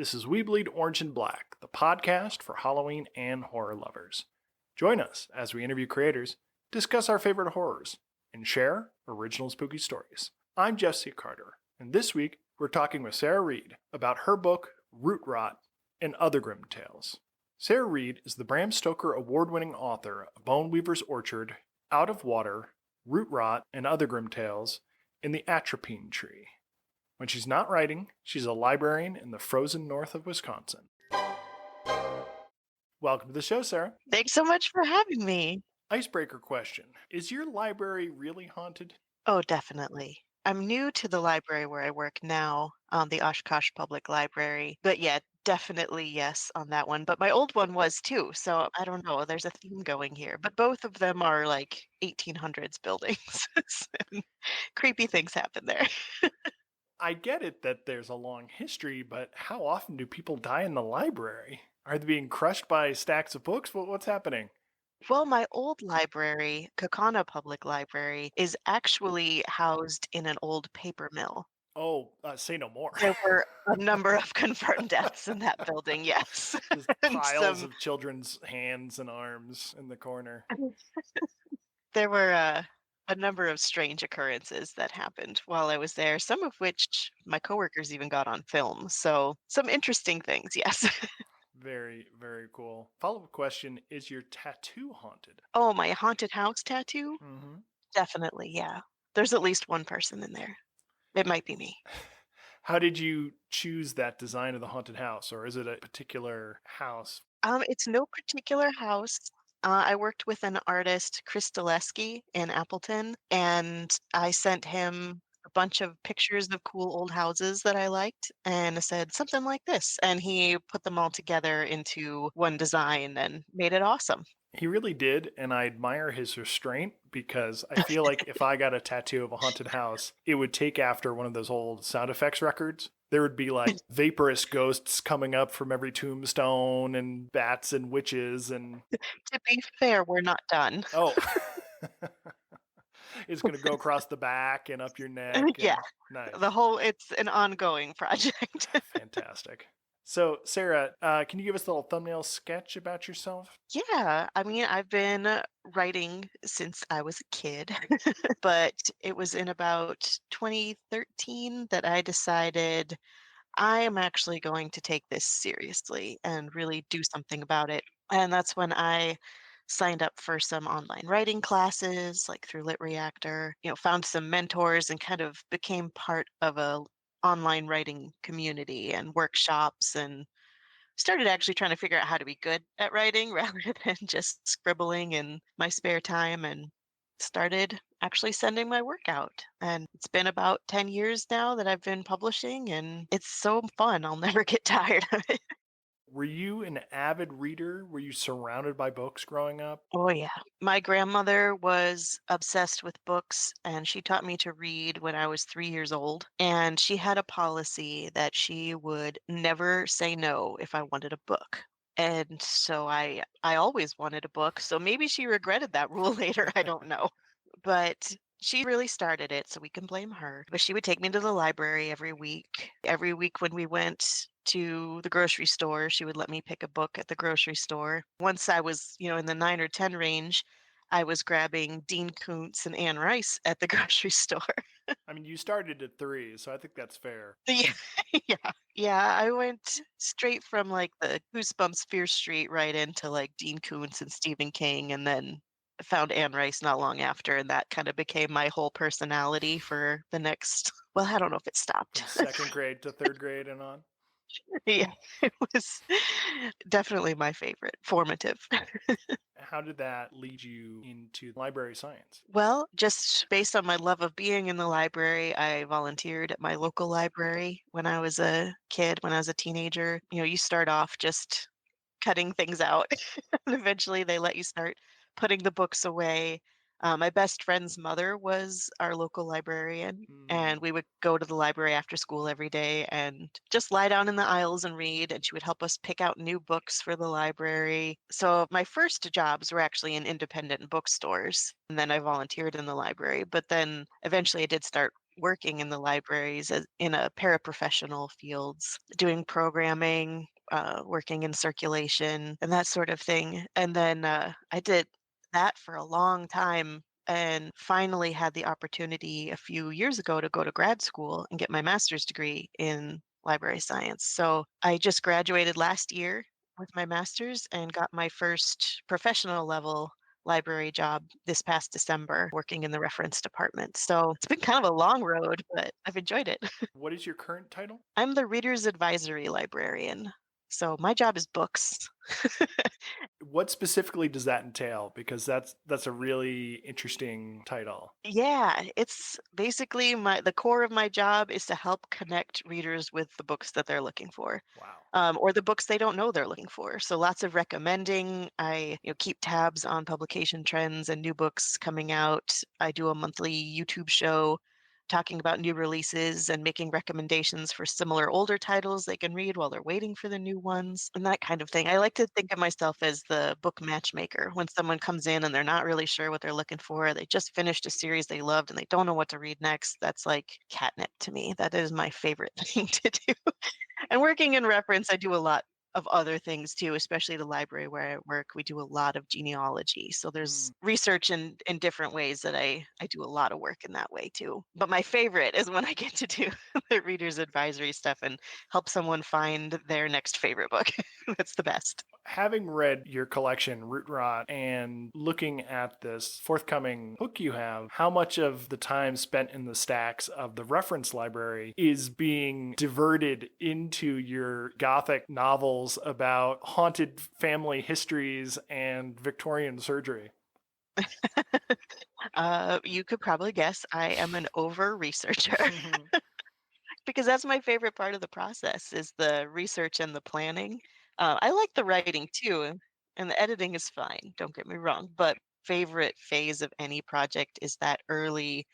This is We Bleed Orange and Black, the podcast for Halloween and horror lovers. Join us as we interview creators, discuss our favorite horrors, and share original spooky stories. I'm Jesse Carter, and this week we're talking with Sarah Reed about her book, Root Rot, and Other Grim Tales. Sarah Reed is the Bram Stoker award-winning author of Bone Weaver's Orchard, Out of Water, Root Rot, and Other Grim Tales, and The ATROPINE Tree. When she's not writing, she's a librarian in the frozen north of Wisconsin. Welcome to the show, Sarah. Thanks so much for having me. Icebreaker question. Is your library really haunted? Oh, definitely. I'm new to the library where I work now, the Oshkosh Public Library. But yeah, definitely yes on that one. But my old one was too. So I don't know. There's a theme going here. But both of them are like 1800s buildings. And creepy things happen there. I get it that there's a long history, but how often do people die in the library? Are they being crushed by stacks of books? What's happening? Well, my old library, Kaukauna Public Library, is actually housed in an old paper mill. Oh, say no more. There were a number of confirmed deaths in that building, yes. Just And piles of children's hands and arms in the corner. there were a number of strange occurrences that happened while I was there, some of which my coworkers even got on film. So some interesting things, yes. Very, very cool. Follow-up question, is your tattoo haunted? Oh, my haunted house tattoo? Mm-hmm. Definitely, yeah. There's at least one person in there. It might be me. How did you choose that design of the haunted house, or is it a particular house? It's no particular house. I worked with an artist, Chris Stileski in Appleton, and I sent him a bunch of pictures of cool old houses that I liked, and I said something like this, and he put them all together into one design and made it awesome. He really did, and I admire his restraint because I feel like if I got a tattoo of a haunted house, it would take after one of those old sound effects records. There would be like vaporous ghosts coming up from every tombstone and bats and witches and To be fair, we're not done. oh. It's going to go across the back and up your neck. Yeah, Nice. it's an ongoing project. Fantastic. So, Sarah, can you give us a little thumbnail sketch about yourself? Yeah, I mean, I've been writing since I was a kid, but it was in about 2013 that I decided I am actually going to take this seriously and really do something about it. And that's when I signed up for some online writing classes, like through Lit Reactor, found some mentors and kind of became part of a online writing community and workshops and started actually trying to figure out how to be good at writing rather than just scribbling in my spare time and started actually sending my work out. And it's been about 10 years now that I've been publishing, and it's so fun. I'll never get tired of it. Were you an avid reader? Were you surrounded by books growing up? Oh, yeah. My grandmother was obsessed with books, and she taught me to read when I was 3 years old. And she had a policy that she would never say no if I wanted a book. And so I always wanted a book. So maybe she regretted that rule later. I don't know. But she really started it, so we can blame her. But she would take me to the library every week. Every week when we went to the grocery store, she would let me pick a book at the grocery store. Once I was, in the 9 or 10 range, I was grabbing Dean Koontz and Anne Rice at the grocery store. I mean, you started at 3, so I think that's fair. Yeah, yeah, yeah. I went straight from like the Goosebumps Fear Street right into like Dean Koontz and Stephen King, and then I found Anne Rice not long after, and that kind of became my whole personality for the next. Well, I don't know if it stopped. From 2nd grade to 3rd grade and on? Yeah, it was definitely my favorite, formative. How did that lead you into library science? Well, just based on my love of being in the library, I volunteered at my local library when I was a kid, when I was a teenager. You start off just cutting things out, and eventually they let you start putting the books away. My best friend's mother was our local librarian, and we would go to the library after school every day and just lie down in the aisles and read, and she would help us pick out new books for the library. So my first jobs were actually in independent bookstores, and then I volunteered in the library. But then eventually I did start working in the libraries in a paraprofessional fields, doing programming, working in circulation, and that sort of thing. And then I did that for a long time and finally had the opportunity a few years ago to go to grad school and get my master's degree in library science. So I just graduated last year with my master's and got my first professional level library job this past December working in the reference department. So it's been kind of a long road, but I've enjoyed it. What is your current title? I'm the Reader's Advisory Librarian. So my job is books. What specifically does that entail? Because that's a really interesting title. Yeah, it's basically the core of my job is to help connect readers with the books that they're looking for, Wow. or the books they don't know they're looking for. So lots of recommending. I keep tabs on publication trends and new books coming out. I do a monthly YouTube show talking about new releases and making recommendations for similar older titles they can read while they're waiting for the new ones and that kind of thing. I like to think of myself as the book matchmaker. When someone comes in and they're not really sure what they're looking for, they just finished a series they loved and they don't know what to read next. That's like catnip to me. That is my favorite thing to do. And working in reference, I do a lot of other things too, especially the library where I work. We do a lot of genealogy. So there's Mm. research in different ways that I do a lot of work in that way too. But my favorite is when I get to do the reader's advisory stuff and help someone find their next favorite book. That's the best. Having read your collection, Root Rot, and looking at this forthcoming book you have, how much of the time spent in the stacks of the reference library is being diverted into your Gothic novels about haunted family histories and Victorian surgery? You could probably guess I am an over researcher because that's my favorite part of the process is the research and the planning. I like the writing too, and the editing is fine. Don't get me wrong, but favorite phase of any project is that early.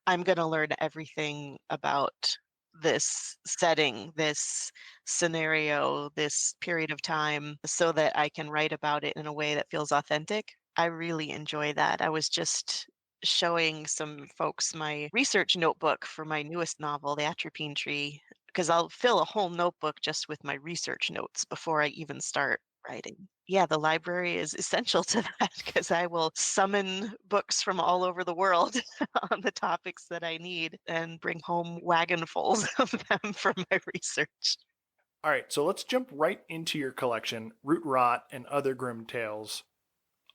I'm going to learn everything about this setting, this scenario, this period of time, so that I can write about it in a way that feels authentic. I really enjoy that. I was just showing some folks my research notebook for my newest novel, The Atropine Tree, because I'll fill a whole notebook just with my research notes before I even start writing. Yeah, the library is essential to that because I will summon books from all over the world on the topics that I need and bring home wagonfuls of them for my research. All right, so let's jump right into your collection, Root Rot and Other Grim Tales.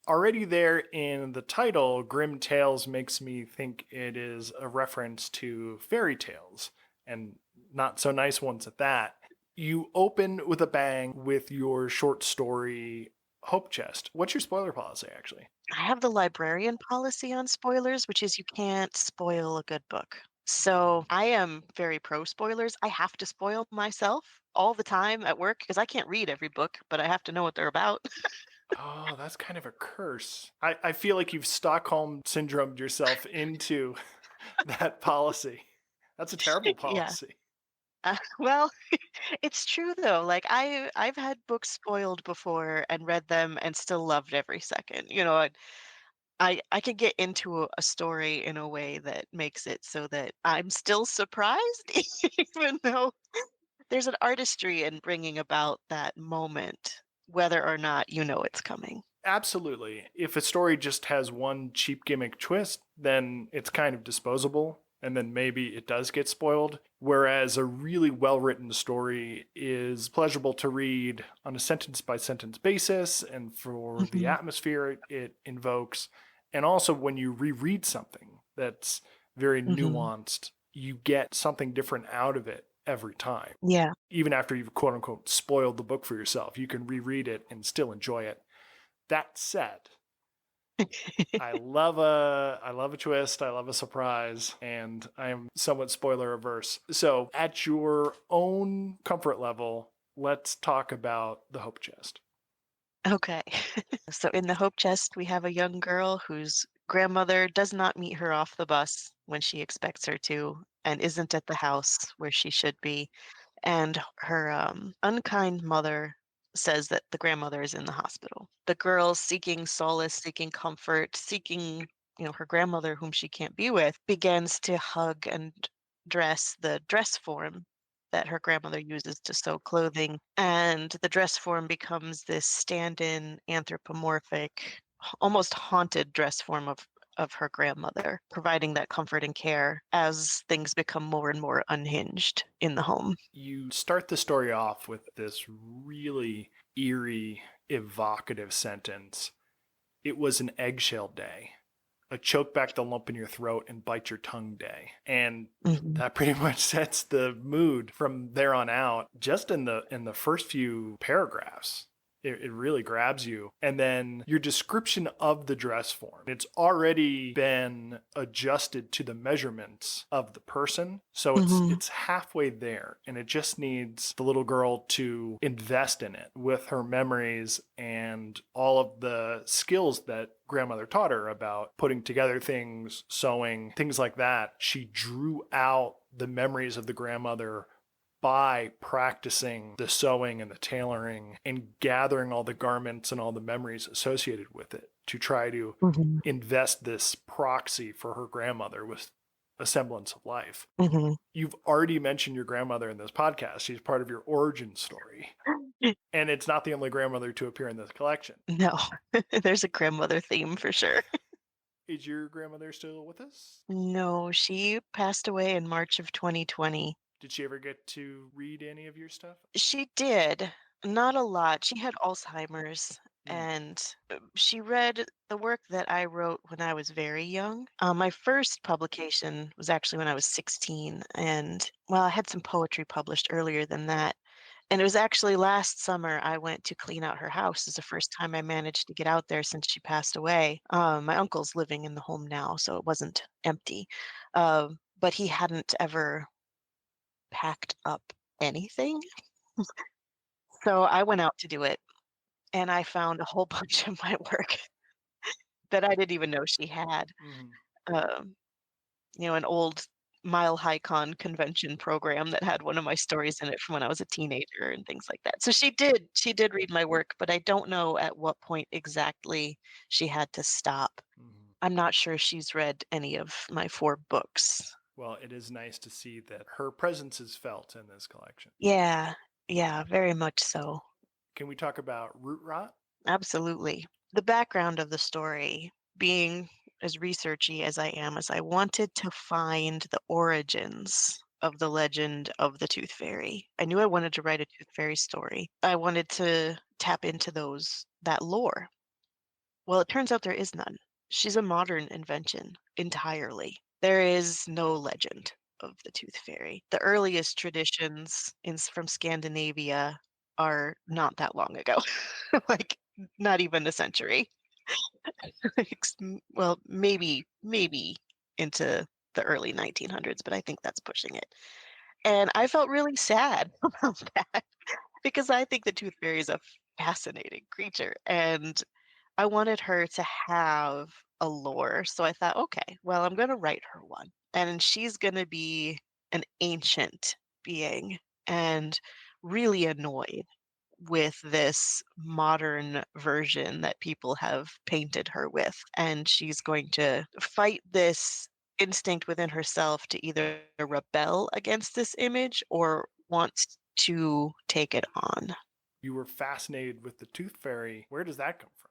Already there in the title, Grim Tales makes me think it is a reference to fairy tales, and not so nice ones at that. You open with a bang with your short story, Hope Chest. What's your spoiler policy, actually? I have the librarian policy on spoilers, which is you can't spoil a good book. So I am very pro spoilers. I have to spoil myself all the time at work because I can't read every book, but I have to know what they're about. Oh, that's kind of a curse. I feel like you've Stockholm syndromed yourself into that policy. That's a terrible Yeah. policy. Well, it's true though. Like I've had books spoiled before and read them and still loved every second. I could get into a story in a way that makes it so that I'm still surprised, even though there's an artistry in bringing about that moment, whether or not you know it's coming. Absolutely. If a story just has one cheap gimmick twist, then it's kind of disposable, and then maybe it does get spoiled. Whereas a really well written story is pleasurable to read on a sentence by sentence basis and for the Mhm, atmosphere it invokes. And also, when you reread something that's very mhm. nuanced, you get something different out of it every time. Yeah. Even after you've quote unquote spoiled the book for yourself, you can reread it and still enjoy it. That said, I love a twist, I love a surprise, and I am somewhat spoiler averse. So, at your own comfort level, let's talk about the Hope Chest. Okay. So in the Hope Chest, we have a young girl whose grandmother does not meet her off the bus when she expects her to and isn't at the house where she should be. And her unkind mother says that the grandmother is in the hospital. The girl seeking solace, seeking comfort, seeking her grandmother, whom she can't be with, begins to hug and dress the dress form that her grandmother uses to sew clothing. And the dress form becomes this stand-in anthropomorphic, almost haunted dress form of her grandmother, providing that comfort and care as things become more and more unhinged in the home. You start the story off with this really eerie, evocative sentence. It was an eggshell day, a choke back the lump in your throat and bite your tongue day. And Mhm. that pretty much sets the mood from there on out, just in the first few paragraphs. It really grabs you. And then your description of the dress form, it's already been adjusted to the measurements of the person. So Mhm. it's halfway there. And it just needs the little girl to invest in it with her memories and all of the skills that grandmother taught her about putting together things, sewing, things like that. She drew out the memories of the grandmother by practicing the sewing and the tailoring and gathering all the garments and all the memories associated with it to try to Mhm. invest this proxy for her grandmother with a semblance of life. Mhm. You've already mentioned your grandmother in this podcast. She's part of your origin story. And it's not the only grandmother to appear in this collection. No, there's a grandmother theme for sure. Is your grandmother still with us? No, she passed away in March of 2020. Did she ever get to read any of your stuff? She did, not a lot. She had Alzheimer's, Mm. and she read the work that I wrote when I was very young. My first publication was actually when I was 16, and well, I had some poetry published earlier than that. And it was actually last summer I went to clean out her house. It's the first time I managed to get out there since she passed away. My uncle's living in the home now, so it wasn't empty. But he hadn't ever packed up anything. So I went out to do it, and I found a whole bunch of my work that I didn't even know she had. Mm-hmm. Um, an old Mile High Con convention program that had one of my stories in it from when I was a teenager and things like that. So she did read my work, but I don't know at what point exactly she had to stop. Mm-hmm. I'm not sure she's read any of my 4 books. Well, it is nice to see that her presence is felt in this collection. Yeah, yeah, very much so. Can we talk about root rot? Absolutely. The background of the story, being as researchy as I am, is I wanted to find the origins of the legend of the Tooth Fairy. I knew I wanted to write a Tooth Fairy story. I wanted to tap into that lore. Well, it turns out there is none. She's a modern invention entirely. There is no legend of the Tooth Fairy. The earliest traditions from Scandinavia are not that long ago, like not even a century. Well, maybe into the early 1900s, but I think that's pushing it. And I felt really sad about that because I think the Tooth Fairy is a fascinating creature, and I wanted her to have a lore. So I thought, okay, well, I'm going to write her one. And she's going to be an ancient being and really annoyed with this modern version that people have painted her with. And she's going to fight this instinct within herself to either rebel against this image or want to take it on. You were fascinated with the tooth fairy. Where does that come from?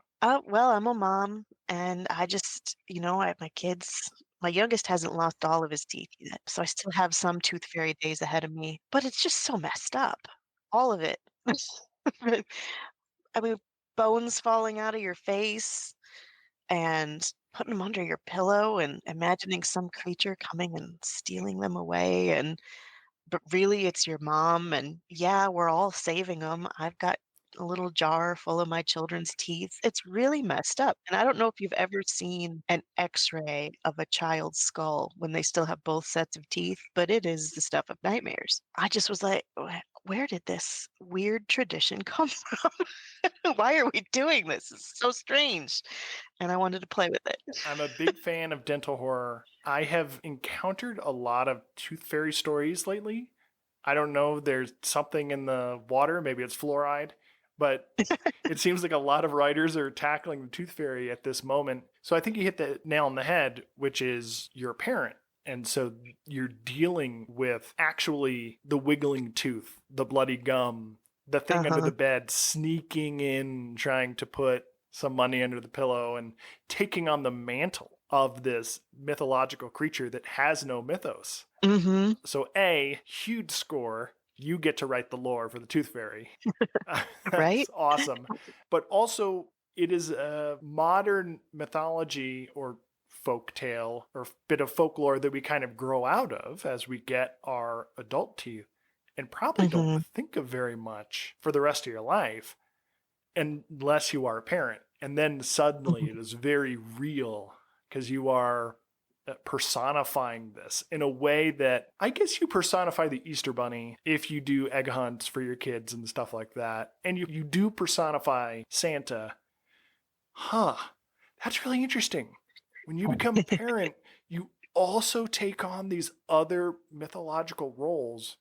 Well, I'm a mom, and I just, my kids, my youngest hasn't lost all of his teeth yet, so I still have some tooth fairy days ahead of me, but it's just so messed up. All of it. I mean, bones falling out of your face and putting them under your pillow and imagining some creature coming and stealing them away, but really it's your mom, and yeah, we're all saving them. I've got a little jar full of my children's teeth. It's really messed up, and I don't know if you've ever seen an X-ray of a child's skull when they still have both sets of teeth, but it is the stuff of nightmares. I just was like, Where did this weird tradition come from? Why are we doing this? It's so strange." And I wanted to play with it. I'm a big fan of dental horror. I have encountered a lot of tooth fairy stories lately. I don't know, there's something in the water, maybe it's fluoride, but it seems like a lot of writers are tackling the tooth fairy at this moment. So I think you hit the nail on the head, which is you're a parent. And so you're dealing with actually the wiggling tooth, the bloody gum, the thing under Uh-huh. the bed, sneaking in, trying to put some money under the pillow and taking on the mantle of this mythological creature that has no mythos. Mm-hmm. So, A, huge score. You get to write the lore for the Tooth Fairy. Right? That's awesome. But also, it is a modern mythology or folk tale or bit of folklore that we kind of grow out of as we get our adult teeth and probably don't Mm-hmm. think of very much for the rest of your life unless you are a parent. And then suddenly it is very real because you are personifying this in a way that I guess you personify the Easter Bunny if you do egg hunts for your kids and stuff like that. And you do personify Santa. Huh. That's really interesting. When you become a parent, you also take on these other mythological roles.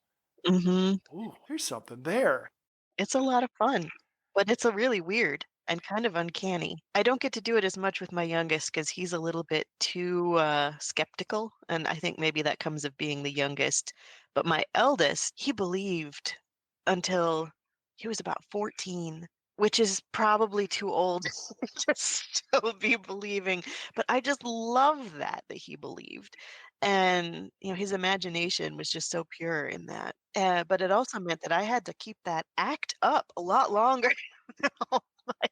Mm-hmm. Ooh, there's something there. It's a lot of fun, but it's a really weird and kind of uncanny. I don't get to do it as much with my youngest because he's a little bit too skeptical, and I think maybe that comes of being the youngest. But my eldest, he believed until he was about 14, which is probably too old to still be believing. But I just love that he believed. And, his imagination was just so pure in that. But it also meant that I had to keep that act up a lot longer than all my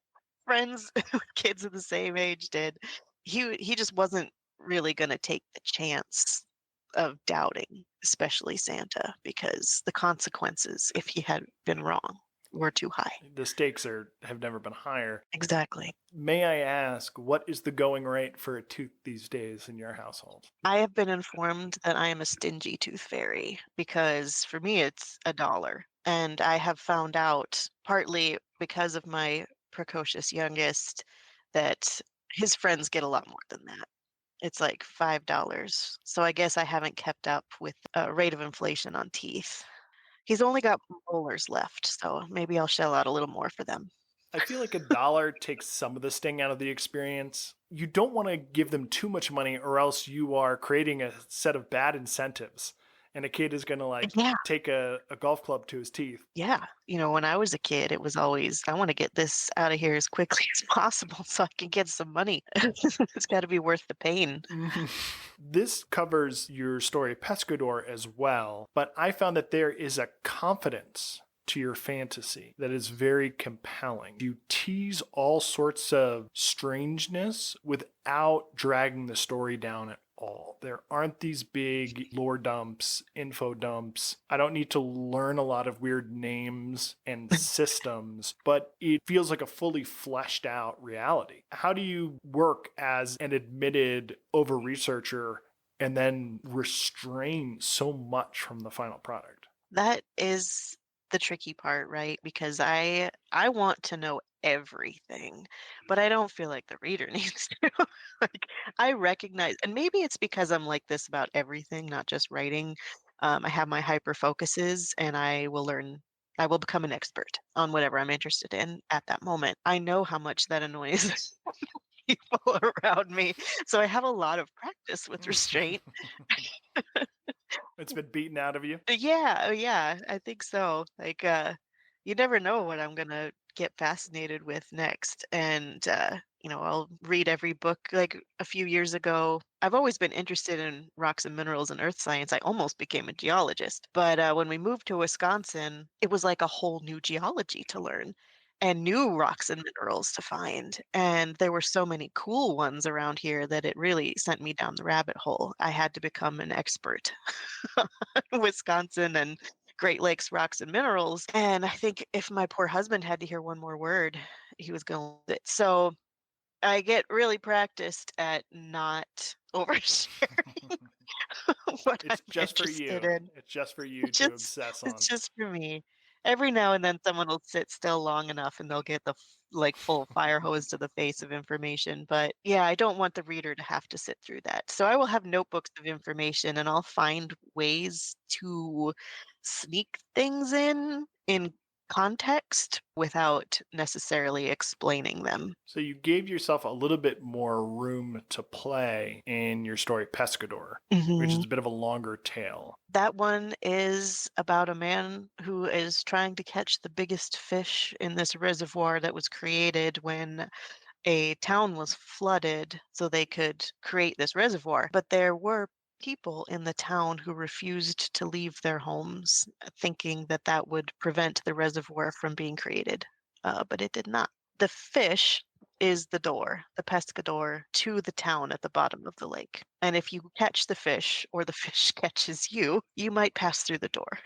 friends with kids of the same age did. He just wasn't really gonna take the chance of doubting, especially Santa, because the consequences, if he had been wrong, were too high. The stakes have never been higher. Exactly. May I ask, what is the going rate for a tooth these days in your household? I have been informed that I am a stingy tooth fairy because for me it's a dollar. And I have found out, partly because of my precocious youngest, that his friends get a lot more than that. It's like $5. So I guess I haven't kept up with rate of inflation on teeth. He's only got molars left, so maybe I'll shell out a little more for them. I feel like a dollar takes some of the sting out of the experience. You don't want to give them too much money, or else you are creating a set of bad incentives. And a kid is going to like Yeah. take a golf club to his teeth. Yeah. When I was a kid, it was always, I want to get this out of here as quickly as possible so I can get some money. It's got to be worth the pain. Mhm. This covers your story Pescador as well, but I found that there is a confidence to your fantasy that is very compelling. You tease all sorts of strangeness without dragging the story down at all. There aren't these big lore dumps, info dumps. I don't need to learn a lot of weird names and systems, but it feels like a fully fleshed out reality. How do you work as an admitted over researcher and then restrain so much from the final product? That is the tricky part, right? Because I want to know everything, but I don't feel like the reader needs to. Like I recognize, and maybe it's because I'm like this about everything, not just writing. I have my hyper focuses, and I will become an expert on whatever I'm interested in at that moment. I know how much that annoys people around me, so I have a lot of practice with restraint. It's been beaten out of you. Yeah, oh yeah, I think so. Like, you never know what I'm gonna get fascinated with next. And, I'll read every book. Like a few years ago, I've always been interested in rocks and minerals and earth science. I almost became a geologist. But when we moved to Wisconsin, it was like a whole new geology to learn and new rocks and minerals to find. And there were so many cool ones around here that it really sent me down the rabbit hole. I had to become an expert. Wisconsin and Great Lakes rocks and minerals. And I think if my poor husband had to hear one more word, he was going to lose it. So I get really practiced at not oversharing what I'm It's just for interested you. in. It's just for you to Just obsess it's on. just for me. Every now and then someone will sit still long enough and they'll get the like full fire hose to the face of information. But yeah, I don't want the reader to have to sit through that. So I will have notebooks of information and I'll find ways to sneak things in context without necessarily explaining them. So you gave yourself a little bit more room to play in your story Pescador, which is Mhm. a bit of a longer tale. That one is about a man who is trying to catch the biggest fish in this reservoir that was created when a town was flooded so they could create this reservoir. But there were people in the town who refused to leave their homes, thinking that that would prevent the reservoir from being created. But it did not. The fish is the door, the pescador, to the town at the bottom of the lake. And if you catch the fish or the fish catches you, you might pass through the door.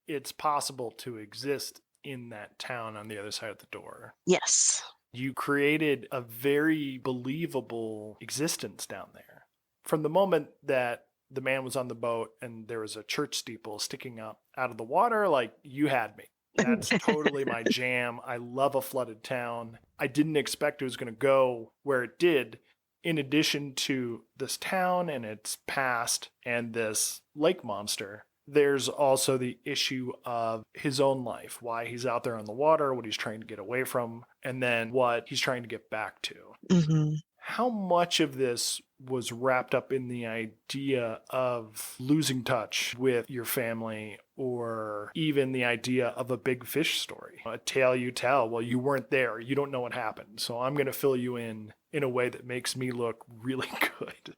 It's possible to exist in that town on the other side of the door. Yes. You created a very believable existence down there. From the moment that the man was on the boat and there was a church steeple sticking up out of the water, like, you had me. That's totally my jam. I love a flooded town. I didn't expect it was going to go where it did. In addition to this town and its past and this lake monster, there's also the issue of his own life, why he's out there on the water, what he's trying to get away from, and then what he's trying to get back to. Hmm. How much of this was wrapped up in the idea of losing touch with your family, or even the idea of a big fish story? A tale you tell, well, you weren't there, you don't know what happened, so I'm going to fill you in a way that makes me look really good.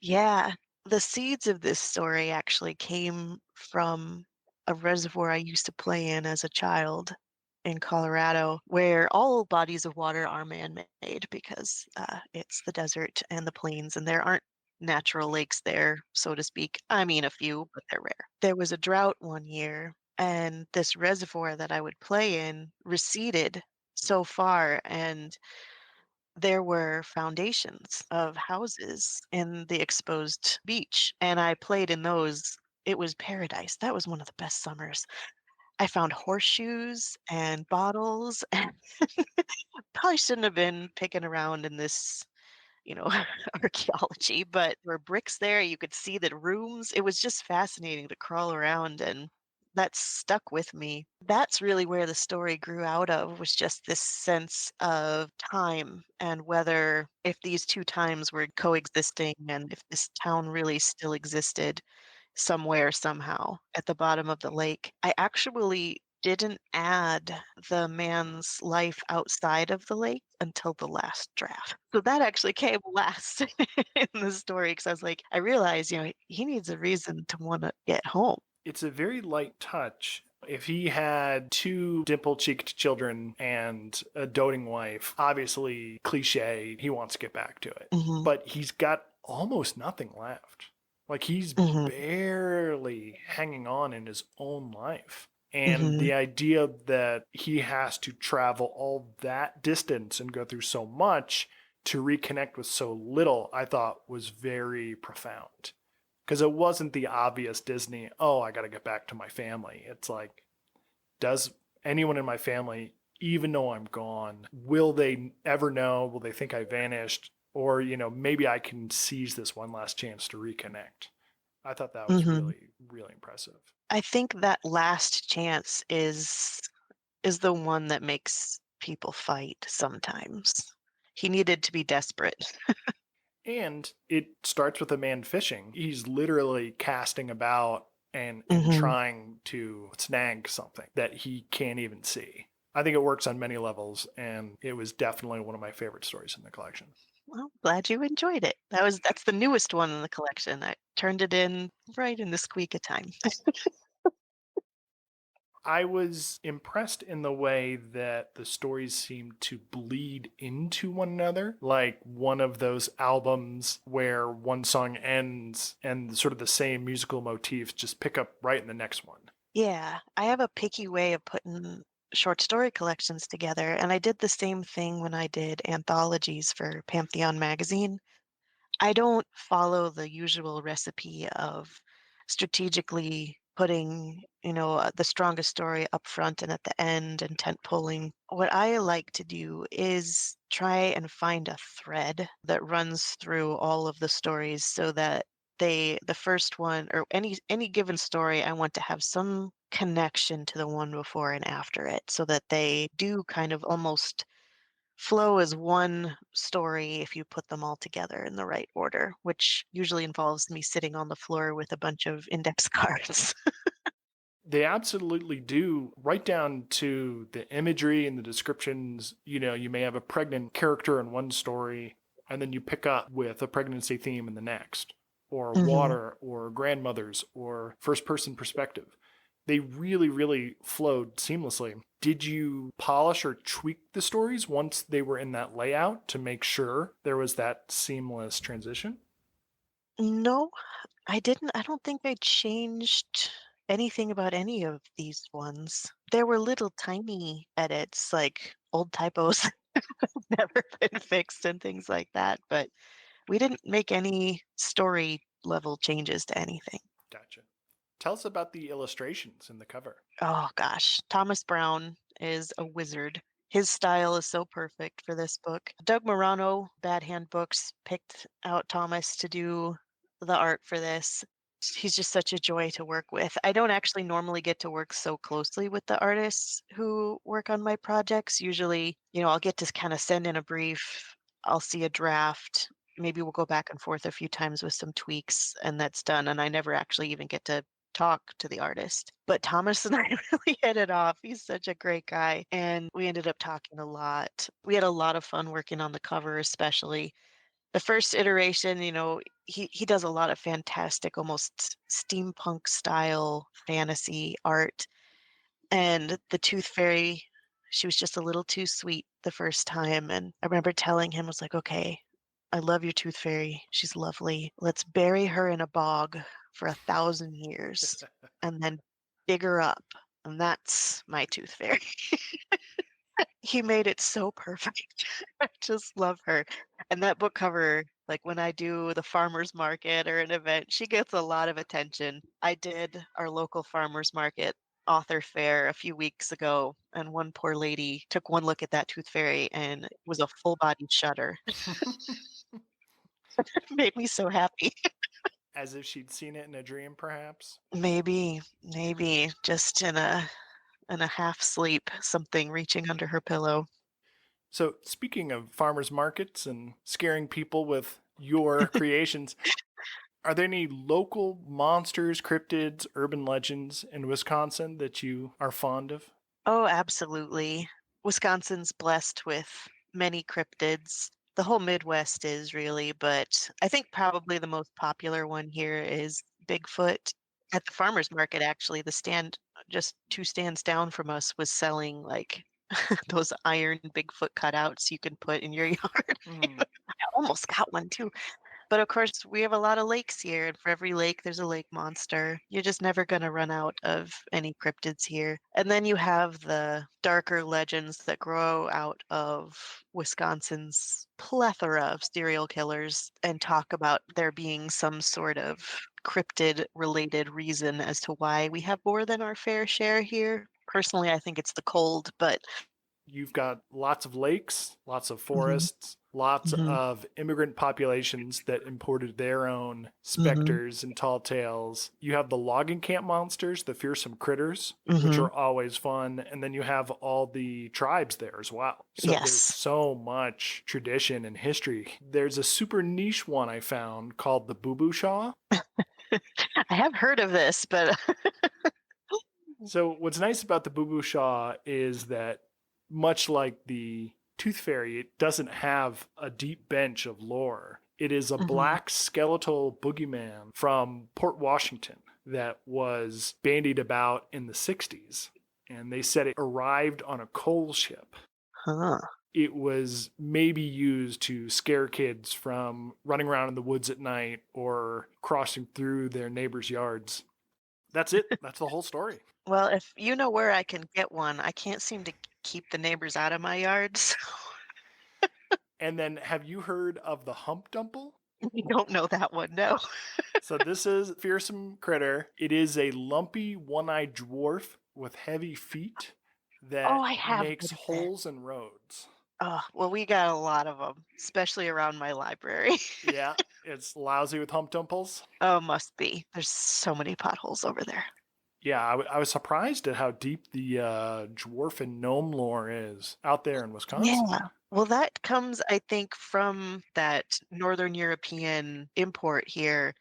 Yeah, the seeds of this story actually came from a reservoir I used to play in as a child in Colorado, where all bodies of water are man-made because it's the desert and the plains, and there aren't natural lakes there, so to speak. I mean, a few, but they're rare. There was a drought one year, and this reservoir that I would play in receded so far, and there were foundations of houses in the exposed beach, and I played in those. It was paradise. That was one of the best summers. I found horseshoes and bottles, and probably shouldn't have been picking around in this, you know, archaeology, but there were bricks there. You could see the rooms. It was just fascinating to crawl around, and that stuck with me. That's really where the story grew out of, was just this sense of time and whether if these two times were coexisting and if this town really still existed somewhere, somehow, at the bottom of the lake. I actually didn't add the man's life outside of the lake until the last draft. So that actually came last in the story because I was like, I realized, he needs a reason to want to get home. It's a very light touch. If he had two dimple cheeked children and a doting wife, obviously cliche, he wants to get back to it. Hmm. But he's got almost nothing left. Like, he's Hmm. barely hanging on in his own life. And Hmm. the idea that he has to travel all that distance and go through so much to reconnect with so little, I thought was very profound. Because it wasn't the obvious Disney, oh, I got to get back to my family. It's like, does anyone in my family even know I'm gone? Will they ever know? Will they think I vanished? Or, maybe I can seize this one last chance to reconnect. I thought that was Hmm. really, really impressive. I think that last chance is the one that makes people fight sometimes. He needed to be desperate. And it starts with a man fishing. He's literally casting about and Hmm. trying to snag something that he can't even see. I think it works on many levels, and it was definitely one of my favorite stories in the collection. Well, glad you enjoyed it. That's the newest one in the collection. I turned it in right in the squeak of time. I was impressed in the way that the stories seemed to bleed into one another, like one of those albums where one song ends and sort of the same musical motifs just pick up right in the next one. Yeah, I have a picky way of putting short story collections together, and I did the same thing when I did anthologies for Pantheon magazine. I don't follow the usual recipe of strategically putting, the strongest story up front and at the end and tent pulling. What I like to do is try and find a thread that runs through all of the stories so that the first one or any given story, I want to have some connection to the one before and after it so that they do kind of almost flow as one story if you put them all together in the right order, which usually involves me sitting on the floor with a bunch of index cards. They absolutely do, right down to the imagery and the descriptions. You may have a pregnant character in one story, and then you pick up with a pregnancy theme in the next, or Hmm. water, or grandmothers, or first person perspective. They really, really flowed seamlessly. Did you polish or tweak the stories once they were in that layout to make sure there was that seamless transition? No, I didn't. I don't think I changed anything about any of these ones. There were little tiny edits, like old typos never been fixed and things like that, but we didn't make any story level changes to anything. Gotcha. Tell us about the illustrations in the cover. Oh gosh, Thomas Brown is a wizard. His style is so perfect for this book. Doug Morano, Bad Hand Books, picked out Thomas to do the art for this. He's just such a joy to work with. I don't actually normally get to work so closely with the artists who work on my projects. Usually, I'll get to kind of send in a brief, I'll see a draft, maybe we'll go back and forth a few times with some tweaks, and that's done. And I never actually even get to talk to the artist. But Thomas and I really hit it off. He's such a great guy. And we ended up talking a lot. We had a lot of fun working on the cover, especially. The first iteration, he does a lot of fantastic, almost steampunk style fantasy art. And the Tooth Fairy, she was just a little too sweet the first time. And I remember telling him, was like, okay, I love your Tooth Fairy. She's lovely. Let's bury her in a bog for 1,000 years and then dig her up. And that's my Tooth Fairy. He made it so perfect. I just love her. And that book cover, like when I do the farmer's market or an event, she gets a lot of attention. I did our local farmer's market author fair a few weeks ago, and one poor lady took one look at that tooth fairy and it was a full bodied shudder. It made me so happy. As if she'd seen it in a dream, perhaps. Maybe just in a half sleep, something reaching under her pillow. So, speaking of farmers markets and scaring people with your creations, are there any local monsters, cryptids, urban legends in Wisconsin that you are fond of? Oh, absolutely. Wisconsin's blessed with many cryptids. The whole Midwest is really, but I think probably the most popular one here is Bigfoot. At the farmer's market, actually, the stand just two stands down from us was selling like those iron Bigfoot cutouts you can put in your yard. Mm. I almost got one too. But of course, we have a lot of lakes here, and for every lake, there's a lake monster. You're just never going to run out of any cryptids here. And then you have the darker legends that grow out of Wisconsin's plethora of serial killers and talk about there being some sort of cryptid related reason as to why we have more than our fair share here. Personally, I think it's the cold, but You've got lots of lakes, lots of mhm, forests, lots mhm, of immigrant populations that imported their own mhm, specters and tall tales. You have the logging camp monsters, the fearsome critters, which mhm. are always fun. And then you have all the tribes there as well. So there's Yes. so much tradition and history. There's a super niche one I found called the Boobooshaw. I have heard of this, but So what's nice about the Boo Boo Shaw is that much like the Tooth Fairy, it doesn't have a deep bench of lore. It is a Mhm. black skeletal boogeyman from Port Washington that was bandied about in the 60s. And they said it arrived on a coal ship. Huh. It was maybe used to scare kids from running around in the woods at night or crossing through their neighbors' yards. That's it. That's the whole story. Well, if you know where I can get one, I can't seem to keep the neighbors out of my yard, so And then have you heard of the Humpdumple? we don't know that one, no. So this is a fearsome critter. It is a lumpy one-eyed dwarf with heavy feet Oh, that I have makes heard of this. holes in roads. Oh, well, we got a lot of them, especially around my library. Yeah, it's lousy with Humpdumples. Oh, must be. There's so many potholes over there. Yeah, I was surprised at how deep the dwarf and gnome lore is out there in Wisconsin. Yeah. Well, that comes, I think, from that Northern European import here.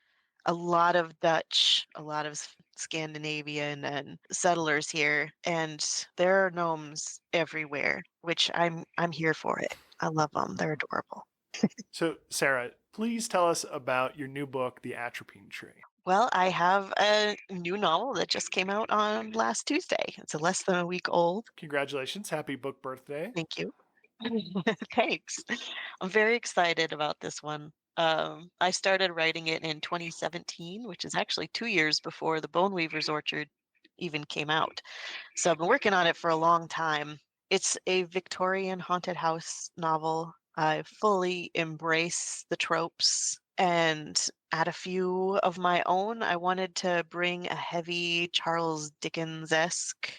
A lot of Dutch, a lot of Scandinavian and settlers here, and there are gnomes everywhere, which I'm here for it. I love them. They're adorable. So, Sarah, please tell us about your new book, The Atropine Tree. Well, I have a new novel that just came out on last Tuesday. It's less than a week old. Congratulations. Happy book birthday. Thank you. Thanks. I'm very excited about this one. I started writing it in 2017, which is actually 2 years before The Bone Weaver's Orchard even came out. So I've been working on it for a long time. It's a Victorian haunted house novel. I fully embrace the tropes and add a few of my own. I wanted to bring a heavy Charles Dickens-esque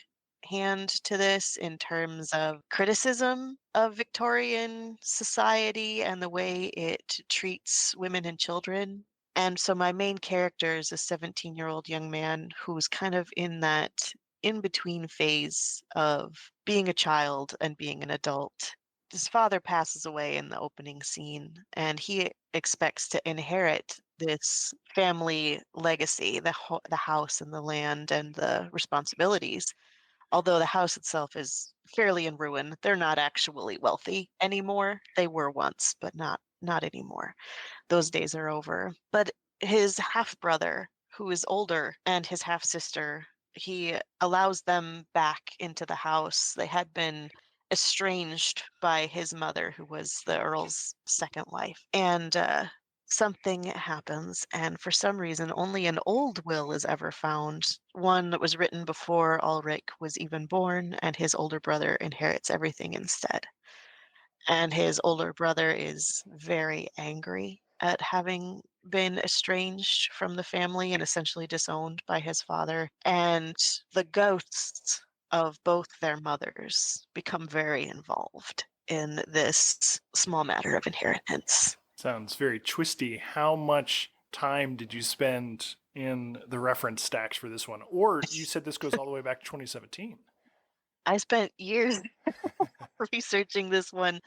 hand to this in terms of criticism of Victorian society and the way it treats women and children. And so my main character is a 17-year-old young man who's kind of in that in between phase of being a child and being an adult. His father passes away in the opening scene, and he expects to inherit this family legacy, the house and the land and the responsibilities. Although the house itself is fairly in ruin, they're not actually wealthy anymore. They were once, but not anymore. Those days are over. But his half brother, who is older, and his half sister, he allows them back into the house. They had been estranged by his mother, who was the Earl's second wife. And something happens, and for some reason, only an old will is ever found, one that was written before Ulrich was even born, and his older brother inherits everything instead. And his older brother is very angry at having been estranged from the family and essentially disowned by his father. And the ghosts of both their mothers become very involved in this small matter of inheritance. Sounds very twisty. How much time did you spend in the reference stacks for this one? Or you said this goes all the way back to 2017. I spent years researching this one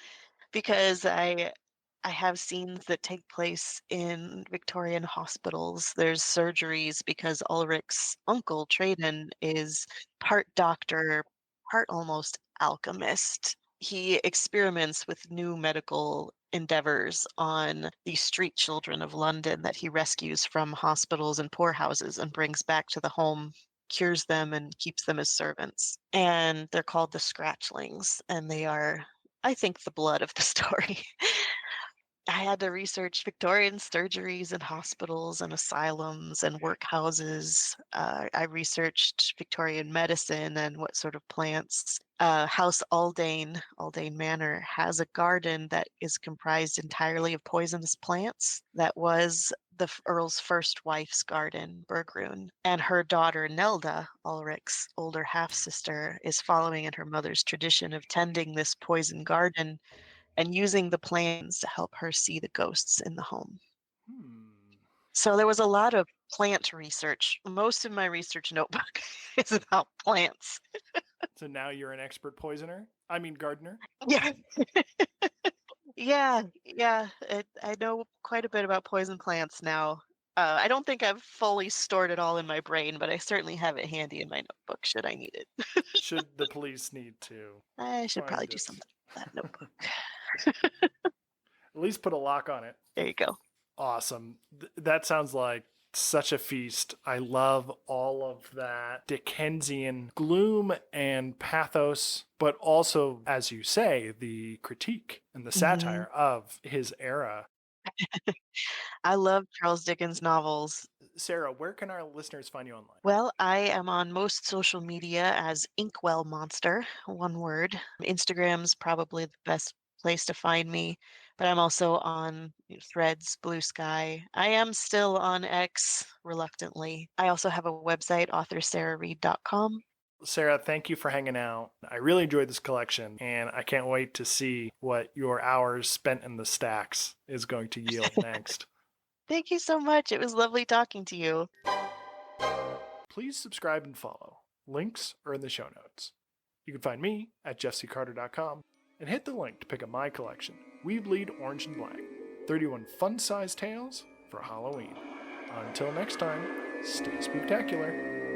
because I have scenes that take place in Victorian hospitals. There's surgeries because Ulrich's uncle, Traden, is part doctor, part almost alchemist. He experiments with new medical endeavors on the street children of London that he rescues from hospitals and poorhouses and brings back to the home, cures them, and keeps them as servants. And they're called the Scratchlings, and they are, I think, the blood of the story. I had to research Victorian surgeries and hospitals and asylums and workhouses. I researched Victorian medicine and what sort of plants. House Aldane Manor, has a garden that is comprised entirely of poisonous plants. That was the Earl's first wife's garden, Bergrun. And her daughter, Nelda, Ulrich's older half sister, is following in her mother's tradition of tending this poison garden and using the plans to help her see the ghosts in the home. Hmm. So there was a lot of plant research. Most of my research notebook is about plants. So now you're an expert poisoner? I mean, gardener? Yeah. Yeah. I know quite a bit about poison plants now. I don't think I've fully stored it all in my brain, but I certainly have it handy in my notebook should I need it. Should the police need to I should probably find do it? something with that notebook. At least put a lock on it. There you go. Awesome. That sounds like such a feast. I love all of that Dickensian gloom and pathos, but also, as you say, the critique and the Mhm. satire of his era. I love Charles Dickens novels. Sarah, where can our listeners find you online? Well, I am on most social media as Inkwell Monster, one word. Instagram's probably the best place to find me, but I'm also on Threads, Blue Sky. I am still on X, reluctantly. I also have a website, authorsarahreed.com. Sarah, thank you for hanging out. I really enjoyed this collection, and I can't wait to see what your hours spent in the stacks is going to yield next. Thank you so much. It was lovely talking to you. please subscribe and follow. Links are in the show notes. You can find me at jeffccarter.com and hit the link to pick up my collection, We Bleed Orange and Black, 31 fun-sized tales for Halloween. Until next time, stay spooktacular.